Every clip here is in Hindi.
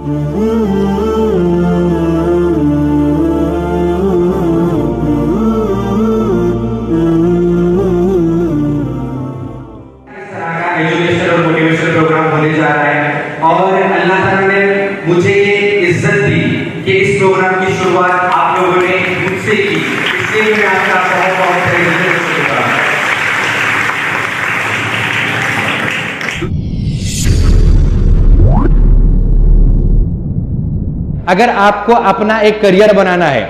एजुकेशनल और मोटिवेशनल प्रोग्राम होने जा रहा है और अल्लाह ताला ने मुझे ये इज्जत दी कि इस प्रोग्राम की शुरुआत आप लोगों ने मुझसे की, इसलिए मैं आपका बहुत बहुत तहे दिल से शुक्रिया। अगर आपको अपना एक करियर बनाना है,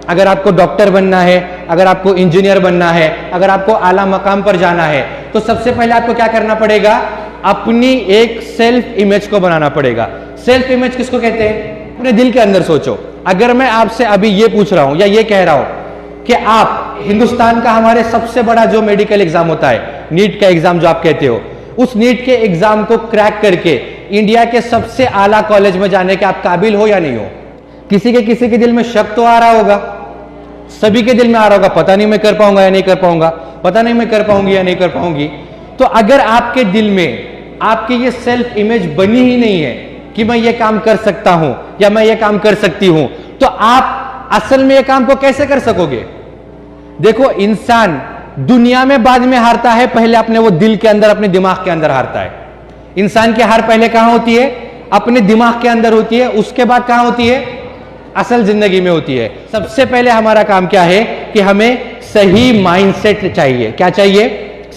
अगर आपको डॉक्टर बनना है, अगर आपको इंजीनियर बनना है, अगर आपको आला मकाम पर जाना है, तो सबसे पहले आपको क्या करना पड़ेगा? अपनी एक सेल्फ इमेज को बनाना पड़ेगा। सेल्फ इमेज किसको कहते हैं? अपने दिल के अंदर सोचो। अगर मैं आपसे अभी ये पूछ रहा हूं या ये कह रहा हूं कि आप हिंदुस्तान का हमारे सबसे बड़ा जो मेडिकल एग्जाम होता है, नीट का एग्जाम जो आप कहते हो, उस नीट के एग्जाम को क्रैक करके इंडिया के सबसे आला कॉलेज में जाने के आप काबिल हो या नहीं हो? किसी के दिल में शक तो आ रहा होगा, सभी के दिल में आ रहा होगा, पता नहीं मैं कर पाऊंगा या नहीं कर पाऊंगा, पता नहीं मैं कर पाऊंगी या नहीं कर पाऊंगी। तो अगर आपके दिल में आपकी ये सेल्फ इमेज बनी ही नहीं है कि मैं ये काम कर सकता हूं या मैं ये काम कर सकती हूं, तो आप असल में ये काम को कैसे कर सकोगे? देखो, इंसान दुनिया में बाद में हारता है, पहले अपने वो दिल के अंदर, अपने दिमाग के अंदर हारता है। इंसान की हार पहले कहां होती है? अपने दिमाग के अंदर होती है, उसके बाद कहां होती है? असल जिंदगी में होती है। सबसे पहले हमारा काम क्या है कि हमें सही माइंडसेट चाहिए। क्या चाहिए?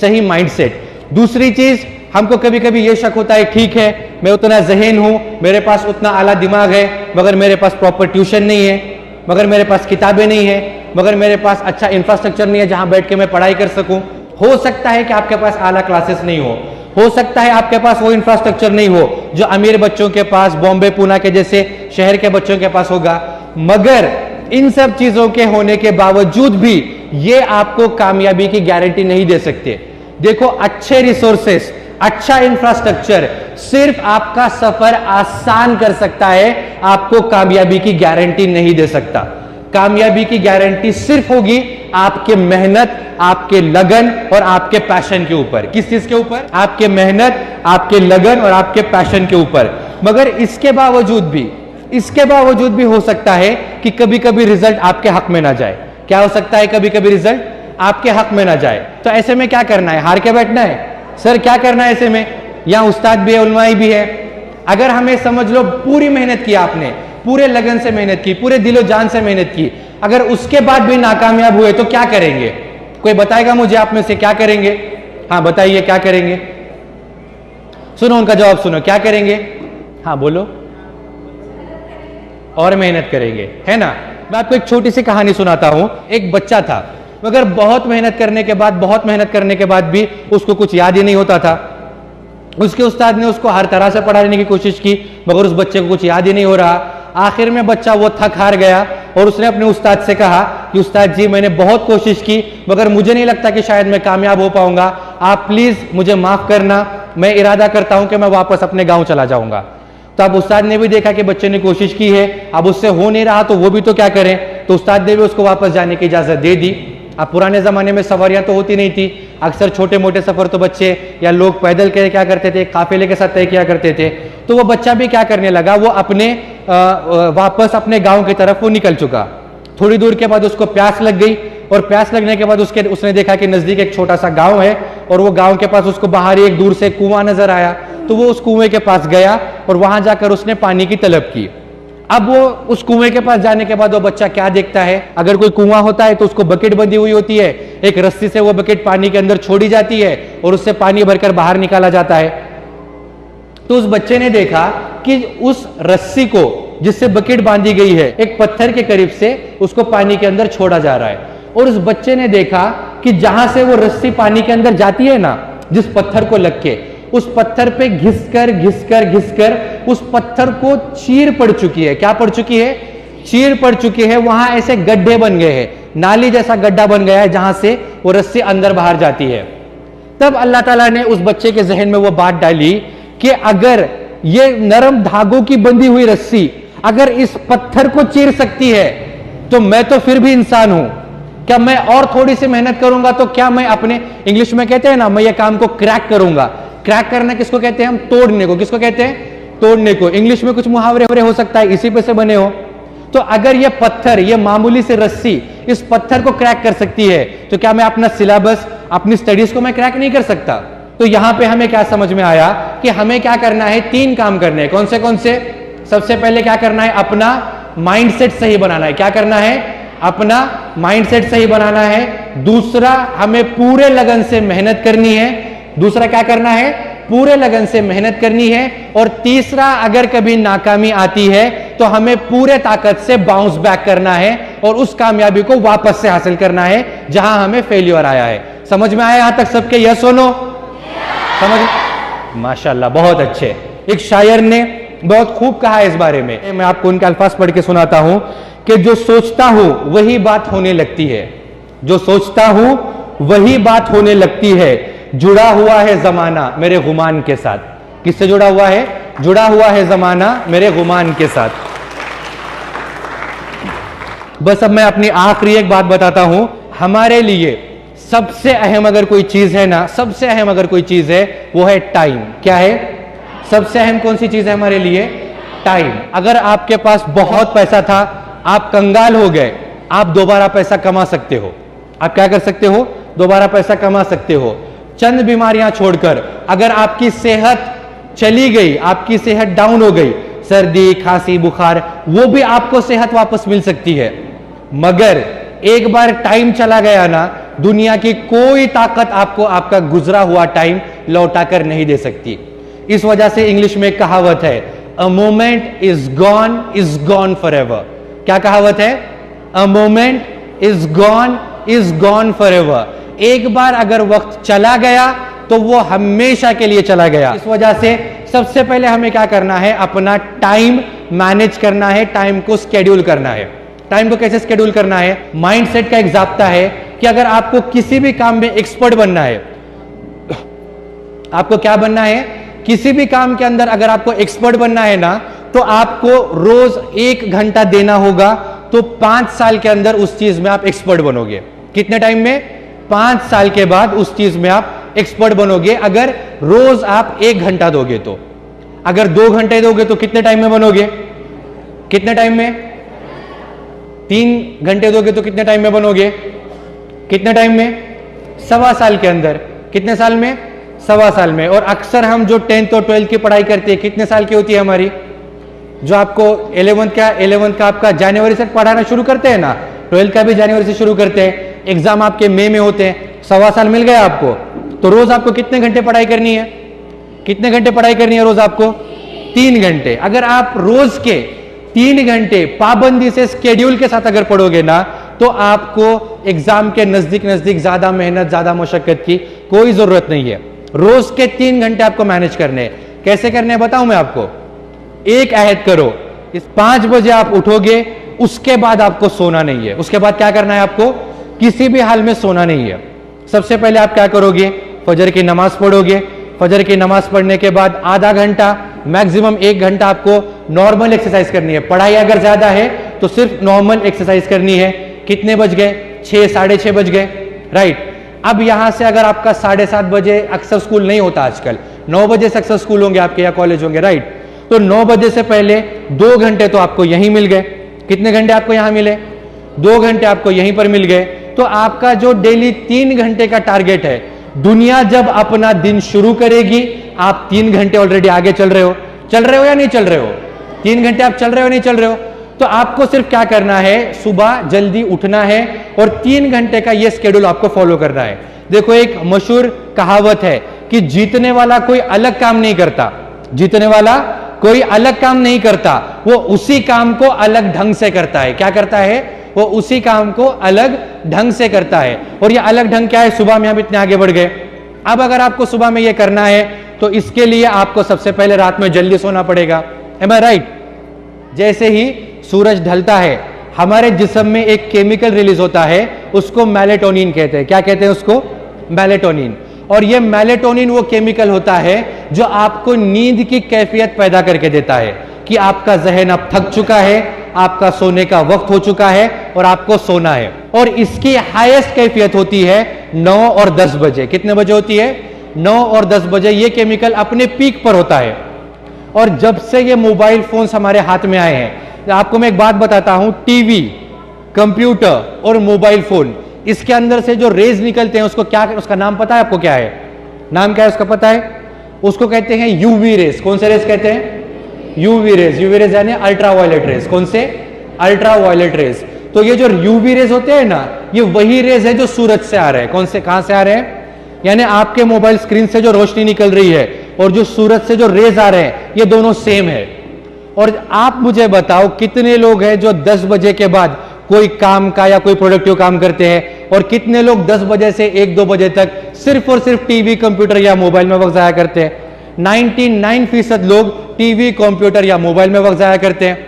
सही माइंडसेट। दूसरी चीज, हमको कभी कभी ये शक होता है, ठीक है मैं उतना ज़हीन हूं, मेरे पास उतना आला दिमाग है, मगर मेरे पास प्रॉपर ट्यूशन नहीं है, मगर मेरे पास किताबें नहीं है, मगर मेरे पास अच्छा इंफ्रास्ट्रक्चर नहीं है जहां बैठ के मैं पढ़ाई कर सकूं। हो सकता है कि आपके पास आला क्लासेस नहीं हो सकता है आपके पास वो इंफ्रास्ट्रक्चर नहीं हो जो अमीर बच्चों के पास, बॉम्बे पूना के जैसे शहर के बच्चों के पास होगा, मगर इन सब चीजों के होने के बावजूद भी ये आपको कामयाबी की गारंटी नहीं दे सकते। देखो, अच्छे रिसोर्सेस, अच्छा इंफ्रास्ट्रक्चर सिर्फ आपका सफर आसान कर सकता है, आपको कामयाबी की गारंटी नहीं दे सकता। कामयाबी की गारंटी सिर्फ होगी आपके मेहनत, आपके लगन और आपके पैशन के ऊपर। किस चीज के ऊपर? आपके मेहनत, आपके लगन और आपके पैशन के ऊपर। मगर इसके बावजूद भी हो सकता है कि कभी कभी रिजल्ट आपके हक में ना जाए। क्या हो सकता है? कभी कभी रिजल्ट आपके हक में ना जाए। तो ऐसे में क्या करना है? हार के बैठना है? सर क्या करना है ऐसे में? यहां उस्ताद भी है, उलमाई भी है। अगर हमें समझ लो पूरी मेहनत की आपने, पूरे लगन से मेहनत की, पूरे दिलो जान से मेहनत की, अगर उसके बाद भी नाकामयाब हुए तो क्या करेंगे? कोई बताएगा मुझे आप में से क्या करेंगे? हाँ बताइए, क्या करेंगे? सुनो उनका जवाब, सुनो क्या करेंगे? हाँ बोलो। और मेहनत करेंगे, है ना? मैं आपको एक छोटी सी कहानी सुनाता हूं। एक बच्चा था, मगर बहुत मेहनत करने के बाद भी उसको कुछ याद ही नहीं होता था। उसके उस्ताद ने उसको हर तरह से पढ़ाने की कोशिश की, मगर उस बच्चे को कुछ याद ही नहीं हो रहा। आखिर में बच्चा वो थक हार गया और उसने अपने उस्ताद से कहा कि उस्ताद जी, मैंने बहुत कोशिश की, मगर मुझे नहीं लगता कि शायद मैं कामयाब हो पाऊंगा, आप प्लीज मुझे माफ करना, मैं इरादा करता हूं कि मैं वापस अपने गांव चला जाऊंगा। तो अब उस्ताद ने भी देखा कि बच्चे ने कोशिश की है, अब उससे हो नहीं रहा, तो वो भी तो क्या करें, तो उस्ताद ने भी उसको वापस जाने की इजाजत दे दी। अब पुराने जमाने में सवारियां तो होती नहीं थी, अक्सर छोटे मोटे सफर तो बच्चे या लोग पैदल के क्या करते थे, काफिले के साथ तय किया करते थे। तो वो बच्चा भी क्या करने लगा, वो अपने वापस अपने गांव की तरफ वो निकल चुका। थोड़ी दूर के बाद उसको प्यास लग गई, और प्यास लगने के बाद उसने देखा कि नजदीक एक छोटा सा गांव है, और वो गांव के पास उसको बाहर एक दूर से कुआं नजर आया। तो वो उस कुएं के पास गया और वहां जाकर उसने पानी की तलब की। अब वो उस कुएं के पास जाने के बाद वो बच्चा क्या देखता है, अगर कोई कुआं होता है तो उसको बकेट बंधी हुई होती है, एक रस्सी से वो बकेट पानी के अंदर छोड़ी जाती है और उससे पानी भरकर बाहर निकाला जाता है। तो उस बच्चे ने देखा कि उस रस्सी को जिससे बकेट बांधी गई है, एक पत्थर के करीब से उसको पानी के अंदर छोड़ा जा रहा है। और उस बच्चे ने देखा कि जहां से वो रस्सी पानी के अंदर जाती है ना, जिस पत्थर को लग के, उस पत्थर पे घिसकर उस पत्थर को चीर पड़ चुकी है। क्या पड़ चुकी है? चीर पड़ चुकी है। वहां ऐसे गड्ढे बन गए हैं, नाली जैसा गड्ढा बन गया है जहां से वो रस्सी अंदर बाहर जाती है। तब अल्लाह ताला ने उस बच्चे के जहन में वो बात डाली कि अगर ये नरम धागों की बंधी हुई रस्सी अगर इस पत्थर को चीर सकती है, तो मैं तो फिर भी इंसान हूं। क्या मैं और थोड़ी सी मेहनत करूंगा तो क्या मैं अपने, इंग्लिश में कहते हैं ना, मैं ये काम को क्रैक करूंगा। क्रैक करना किसको कहते हैं हम? तोड़ने को। किसको कहते हैं? तोड़ने को। इंग्लिश में कुछ मुहावरे हो सकता है इसी पे से बने हो। तो अगर ये पत्थर, ये मामूली से रस्सी इस पत्थर को क्रैक कर सकती है, तो क्या मैं अपना सिलेबस, अपनी स्टडीज को मैं क्रैक नहीं कर सकता? तो यहां पे हमें क्या समझ में आया कि हमें क्या करना है, 3 काम करने हैं। कौन से? सबसे पहले क्या करना है, अपना माइंडसेट सही बनाना है। क्या करना है? अपना माइंडसेट सही बनाना है। दूसरा, हमें पूरे लगन से मेहनत करनी है। दूसरा क्या करना है? पूरे लगन से मेहनत करनी है। और तीसरा, अगर कभी नाकामी आती है तो हमें पूरे ताकत से बाउंस बैक करना है और उस कामयाबी को वापस से हासिल करना है जहां हमें फेल्योर आया है। समझ में आया यहां तक सबके? यस और नो? समझ? माशाल्लाह, बहुत अच्छे। एक शायर ने बहुत खूब कहा है इस बारे में, मैं आपको उनके अल्फाज पढ़ के सुनाता हूं कि जो सोचता हूं वही बात होने लगती है, जो सोचता हूं वही बात होने लगती है, जुड़ा हुआ है जमाना मेरे गुमान के साथ। किससे जुड़ा हुआ है? जुड़ा हुआ है जमाना मेरे गुमान के साथ। बस अब मैं अपनी आखिरी एक बात बताता हूं। हमारे लिए सबसे अहम अगर कोई चीज है ना, सबसे अहम अगर कोई चीज है वो है टाइम। क्या है? सबसे अहम कौन सी चीज है हमारे लिए? टाइम। अगर आपके पास बहुत पैसा था, आप कंगाल हो गए, आप दोबारा पैसा कमा सकते हो। आप क्या कर सकते हो? दोबारा पैसा कमा सकते हो। चंद बीमारियां छोड़कर अगर आपकी सेहत चली गई, आपकी सेहत डाउन हो गई, सर्दी, खांसी, बुखार, वो भी आपको सेहत वापस मिल सकती है। मगर एक बार टाइम चला गया ना, दुनिया की कोई ताकत आपको आपका गुजरा हुआ टाइम लौटा कर नहीं दे सकती। इस वजह से इंग्लिश में एक कहावत है, a moment is gone for ever. क्या कहावत है? A moment is gone for ever. एक बार अगर वक्त चला गया तो वो हमेशा के लिए चला गया। इस वजह से सबसे पहले हमें क्या करना है? अपना टाइम मैनेज करना है, टाइम को स्केड्यूल करना है। टाइम को कैसे स्केड्यूल करना है? माइंडसेट का एक जाब्ता है कि अगर आपको किसी भी काम में एक्सपर्ट बनना है, आपको क्या बनना है? किसी भी काम के अंदर अगर आपको एक्सपर्ट बनना है ना, तो आपको रोज 1 घंटा देना होगा। तो 5 साल के अंदर उस चीज में आप एक्सपर्ट बनोगे। कितने टाइम में? 5 साल के बाद उस चीज में आप एक्सपर्ट बनोगे। अगर रोज आप 1 घंटा दोगे तो। अगर 2 घंटे दोगे तो कितने टाइम में बनोगे? कितने टाइम में? 3 घंटे दोगे तो कितने टाइम में बनोगे? कितने टाइम में? 1.25 साल के अंदर। कितने साल में? 1.25 साल में। और अक्सर हम जो 10th और 12th की पढ़ाई करते हैं, कितने साल की होती है हमारी? जो आपको 11th का आपका जनवरी से पढ़ाना शुरू करते हैं ना, 12th का भी जनवरी से शुरू करते हैं। एग्जाम आपके मई में होते हैं। 1.25 साल मिल गया आपको। तो रोज आपको कितने घंटे पढ़ाई करनी है? कितने घंटे पढ़ाई करनी है रोज आपको? 3 घंटे। अगर आप रोज के 3 घंटे पाबंदी से स्केड्यूल के साथ अगर पढ़ोगे ना, तो आपको एग्जाम के नजदीक नजदीक ज्यादा मेहनत, ज्यादा मशक्कत की कोई जरूरत नहीं है। रोज के 3 घंटे आपको मैनेज करने हैं। कैसे करने हैं बताऊं मैं आपको? एक अहद करो, इस 5 बजे आप उठोगे, उसके बाद आपको सोना नहीं है। उसके बाद क्या करना है आपको? किसी भी हाल में सोना नहीं है। सबसे पहले आप क्या करोगे? फजर की नमाज पढ़ोगे। फजर की नमाज पढ़ने के बाद आधा घंटा, मैक्सिमम 1 घंटा आपको नॉर्मल एक्सरसाइज करनी है। पढ़ाई अगर ज्यादा है तो सिर्फ नॉर्मल एक्सरसाइज करनी है। कितने बज गए? 6, 6:30 बज गए, राइट। अब यहां से अगर आपका 7:30 बजे अक्सर स्कूल नहीं होता, आजकल 9 बजे से अक्सर स्कूल होंगे आपके या कॉलेज होंगे, राइट। तो 9 बजे से पहले 2 घंटे तो आपको यहीं मिल गए। कितने घंटे आपको यहां मिले? 2 घंटे आपको यहीं पर मिल गए। तो आपका जो डेली 3 घंटे का टारगेट है, दुनिया जब अपना दिन शुरू करेगी, आप 3 घंटे ऑलरेडी आगे चल रहे हो या नहीं चल रहे हो? 3 घंटे आप चल रहे हो नहीं चल रहे हो? तो आपको सिर्फ क्या करना है? सुबह जल्दी उठना है और 3 घंटे का यह स्केड्यूल आपको फॉलो करना है। देखो, एक मशहूर कहावत है कि जीतने वाला कोई अलग काम नहीं करता। जीतने वाला कोई अलग काम नहीं करता, वो उसी काम को अलग ढंग से करता है। क्या करता है? वो उसी काम को अलग ढंग से करता है। और ये अलग ढंग क्या है? सुबह में हम इतने आगे बढ़ गए। अब अगर आपको सुबह में ये करना है तो इसके लिए आपको सबसे पहले रात में जल्दी सोना पड़ेगा। एम आई राइट? जैसे ही सूरज ढलता है, हमारे जिस्म में एक केमिकल रिलीज होता है, उसको मेलेटोनिन कहते हैं। क्या कहते हैं उसको? मेलेटोनिन। और ये मेलेटोनिन वो केमिकल होता है जो आपको नींद की कैफियत पैदा करके देता है कि आपका जहन अब थक चुका है, आपका सोने का वक्त हो चुका है और आपको सोना है। और इसकी हाईएस्ट कैफियत होती है 9 और 10 बजे। कितने बजे होती है? 9 और 10 बजे ये केमिकल अपने पीक पर होता है। और जब से ये मोबाइल फोन्स हमारे हाथ में आए हैं, आपको मैं एक बात बताता हूं, टीवी, कंप्यूटर और मोबाइल फोन, इसके अंदर से जो रेज निकलते हैं उसको क्या, उसका नाम पता है आपको? क्या है नाम? क्या है उसका पता है? उसको कहते हैं यूवी रेज। कौन से रेज कहते हैं? UV rays. यूवी रेज यानी अल्ट्रा वायलेट रेज। कौन से? Ultraviolet rays. तो ये जो यूवी रेज होते हैं ना, ये वही रेज है जो सूरज से आ रहे हैं। कौन से, कहां से आ रहे हैं? यानी आपके मोबाइल स्क्रीन से जो रोशनी निकल रही है और जो सूरज से जो रेज आ रहे हैं, ये दोनों सेम है। और आप मुझे बताओ कितने लोग हैं जो 10 बजे के बाद कोई काम का या कोई प्रोडक्टिव काम करते हैं, और कितने लोग 10 बजे से 1-2 बजे तक सिर्फ और सिर्फ टीवी, कंप्यूटर या मोबाइल में वक्त जाया करते हैं? 99% लोग टीवी, कंप्यूटर या मोबाइल में वक्त जाया करते हैं।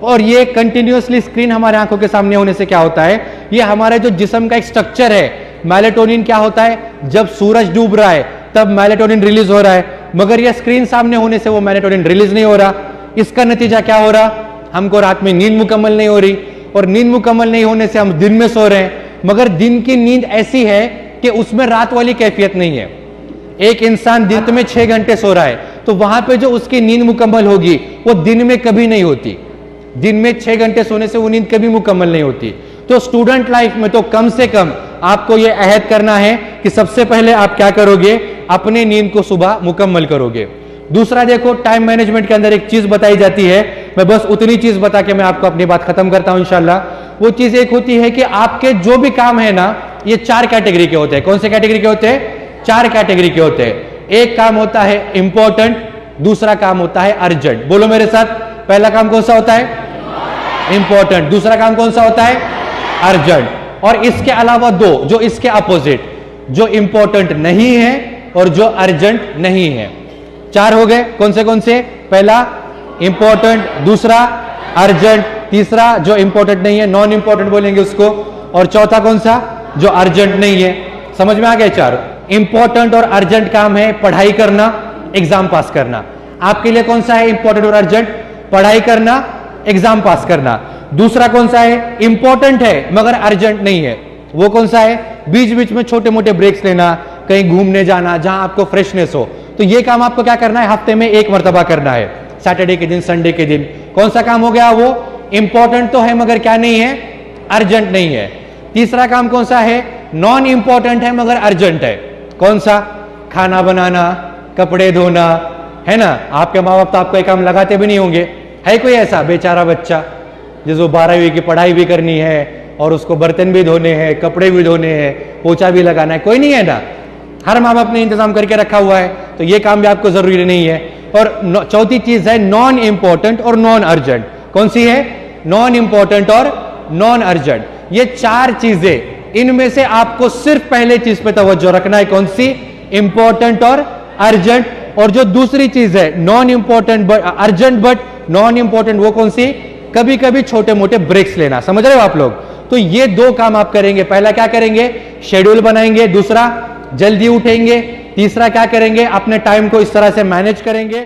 और ये कंटिन्यूअसली स्क्रीन हमारे आंखों के सामने होने से क्या होता है, ये हमारे जो जिस्म का एक स्ट्रक्चर है, मेलेटोनिन क्या होता है, जब सूरज डूब रहा है तब मेलेटोनिन रिलीज हो रहा है, मगर ये स्क्रीन सामने होने से वो मेलेटोनिन रिलीज नहीं हो रहा। इसका नतीजा क्या हो रहा, हमको रात में नींद मुकम्मल नहीं हो रही, और नींद मुकम्मल नहीं होने से हम दिन में सो रहे हैं, मगर दिन की नींद ऐसी है कि उसमें रात वाली कैफियत नहीं है। एक इंसान दिन में 6 घंटे सो रहा है, तो वहां पे जो उसकी नींद मुकम्मल होगी वो दिन में कभी नहीं होती। दिन में 6 घंटे सोने से वो नींद कभी मुकम्मल नहीं होती। तो स्टूडेंट लाइफ में तो कम से कम आपको यह अहद करना है कि सबसे पहले आप क्या करोगे, अपने नींद को सुबह मुकम्मल करोगे। दूसरा देखो, टाइम मैनेजमेंट के अंदर एक चीज बताई जाती है, मैं बस उतनी चीज बता के मैं आपको अपनी बात खत्म करता हूं इंशाल्लाह। वो चीज एक होती है कि आपके जो भी काम है ना, ये 4 कैटेगरी के होते हैं। कौन से कैटेगरी के होते हैं? 4 कैटेगरी के होते हैं। एक काम होता है इंपॉर्टेंट, दूसरा काम होता है अर्जेंट। बोलो मेरे साथ, पहला काम कौन सा होता है? इंपॉर्टेंट। दूसरा काम कौन सा होता है? अर्जेंट। और इसके अलावा 2 जो इसके अपोजिट, जो इंपॉर्टेंट नहीं है और जो अर्जेंट नहीं है। 4 हो गए। कौन से? पहला इंपॉर्टेंट, दूसरा अर्जेंट, तीसरा जो इंपॉर्टेंट नहीं है, नॉन इंपॉर्टेंट बोलेंगे उसको, और चौथा कौन सा? जो अर्जेंट नहीं है। समझ में आ गए? 4 इंपॉर्टेंट और अर्जेंट काम है पढ़ाई करना, एग्जाम पास करना। आपके लिए कौन सा है इंपॉर्टेंट और अर्जेंट? पढ़ाई करना, एग्जाम पास करना। दूसरा कौन सा है? इंपॉर्टेंट है मगर अर्जेंट नहीं है। वो कौन सा है? बीच बीच में छोटे मोटे ब्रेक्स लेना, कहीं घूमने जाना जहां आपको फ्रेशनेस हो। तो ये काम आपको क्या करना है, हफ्ते में 1 मरतबा करना है, सैटरडे के दिन, संडे के दिन। कौन सा काम हो गया? वो इंपॉर्टेंट तो है मगर क्या नहीं है? अर्जेंट नहीं है। तीसरा काम कौन सा है? नॉन इंपॉर्टेंट है मगर अर्जेंट है। कौन सा? खाना बनाना, कपड़े धोना, है ना। आपके माँ बाप तो आपको एक काम लगाते भी नहीं होंगे। है कोई ऐसा बेचारा बच्चा जिसको 12वीं की पढ़ाई भी करनी है और उसको बर्तन भी धोने हैं, कपड़े भी धोने हैं, पोछा भी लगाना है? कोई नहीं है ना। हर माँ बाप ने इंतजाम करके रखा हुआ है, तो ये काम भी आपको जरूरी नहीं है। और चौथी चीज है नॉन इंपॉर्टेंट और नॉन अर्जेंट। कौन सी है? नॉन इंपॉर्टेंट और नॉन अर्जेंट। ये 4 चीजें, इनमें से आपको सिर्फ पहले चीज पे तवज्जो रखना है। कौन सी? इंपॉर्टेंट और अर्जेंट। और जो दूसरी चीज है non important but urgent but non important, वो कौन सी? कभी कभी छोटे मोटे ब्रेक्स लेना। समझ रहे हो आप लोग? तो ये 2 काम आप करेंगे। पहला क्या करेंगे? शेड्यूल बनाएंगे। दूसरा जल्दी उठेंगे। तीसरा क्या करेंगे? अपने टाइम को इस तरह से मैनेज करेंगे।